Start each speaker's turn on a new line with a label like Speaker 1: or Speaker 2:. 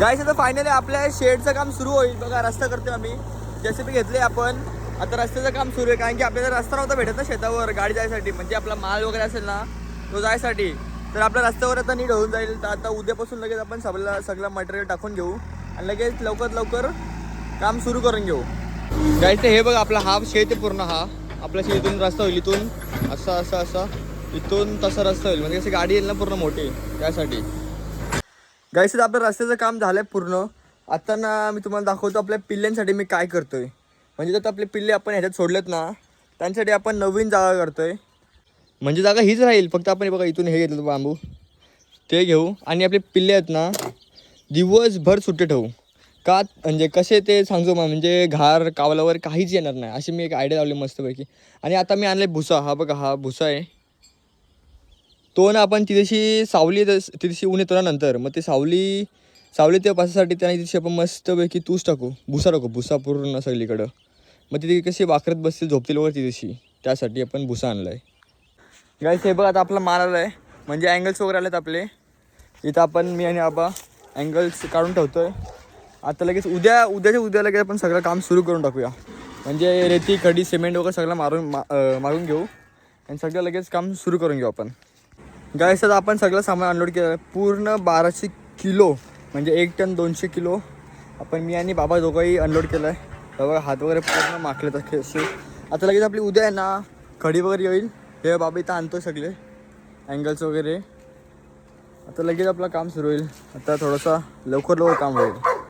Speaker 1: गाईस आता फायनली आपल्या शेडचं काम सुरू होईल बघा. रस्ता करतोय आम्ही, जेसीबी घेतले आपण. आता रस्त्याचं काम सुरू आहे कारण की आपल्याला रस्ता नव्हता भेटत ना शेतावर गाडी जायसाठी, म्हणजे आपला माल वगैरे असेल ना तो जायसाठी. तर आपल्या रस्त्यावर आता नीट होऊन जाईल. तर आता उद्यापासून लगेच आपण सगळं मटेरियल टाकून घेऊ आणि लगेच लवकर काम सुरू करून घेऊ. गाईस ते हे बघ आपला हा शेत आहे पूर्ण. हा आपल्या शेतीतून रस्ता होईल, इथून असा इथून तसा रस्ता होईल, म्हणजे अशी गाडी येईल ना पूर्ण मोठी त्यासाठी. गाईस आपलं रस्त्याचं काम झालं आहे पूर्ण. आता ना मी तुम्हाला दाखवतो आपल्या पिल्ल्यांसाठी मी काय करतोय. म्हणजे तर आपले पिल्ले आपण ह्याच्यात सोडलेत ना, त्यांच्यासाठी आपण नवीन जागा करतोय. म्हणजे जागा हीच राहील, फक्त आपण बघा इथून हे घेतलं बांबू ते घेऊ आणि आपले पिल्ले आहेत ना दिवसभर सुट्टे ठेवू. का म्हणजे कसे ते सांगतो मग, म्हणजे घार कावलावर काहीच येणार नाही अशी मी एक आयडिया लावली मस्तपैकी. आणि आता मी आणले भुसा. हा बघा हा भुसा आहे. तो ना आपण तिथेशी सावली तिथेशी ऊन येतो ना नंतर, मग ते सावली ते बसासाठी त्याने तिथे आपण मस्तपैकी तूच टाकू, भुसा टाकू, भुसा पूर्ण सगळीकडं. मग तिथे कशी वाकरत बसतील झोपतील वगैरे तिथेशी, त्यासाठी आपण भुसा आणला आहे. गाईस हे बघ आता आपला माल आला आहे, म्हणजे अँगल्स वगैरे आलेत आपले. इथं आपण मी आणि आबा अँगल्स काढून ठेवतो आहे. आता लगेच उद्याच्या उद्या लगेच आपण सगळं काम सुरू करून टाकूया. म्हणजे रेती खडी सिमेंट वगैरे सगळं मारून घेऊ आणि सगळं लगेच काम सुरू करून घेऊ आपण. गाईस आता आपण सगळं सामान अनलोड केलं आहे. पूर्ण 1200 किलो, म्हणजे 1 टन 200 किलो आपण मी आणि बाबा दोघंही अनलोड केलं आहे. बघा हात वगैरे पूर्ण माखले तर असे. आता लगेच आपली उद्या आहे ना खडी वगैरे येईल. हे बाबा इथं आणतो सगळे अँगल्स वगैरे. आता लगेच आपलं काम सुरू होईल. आता थोडंसं लवकर काम होईल.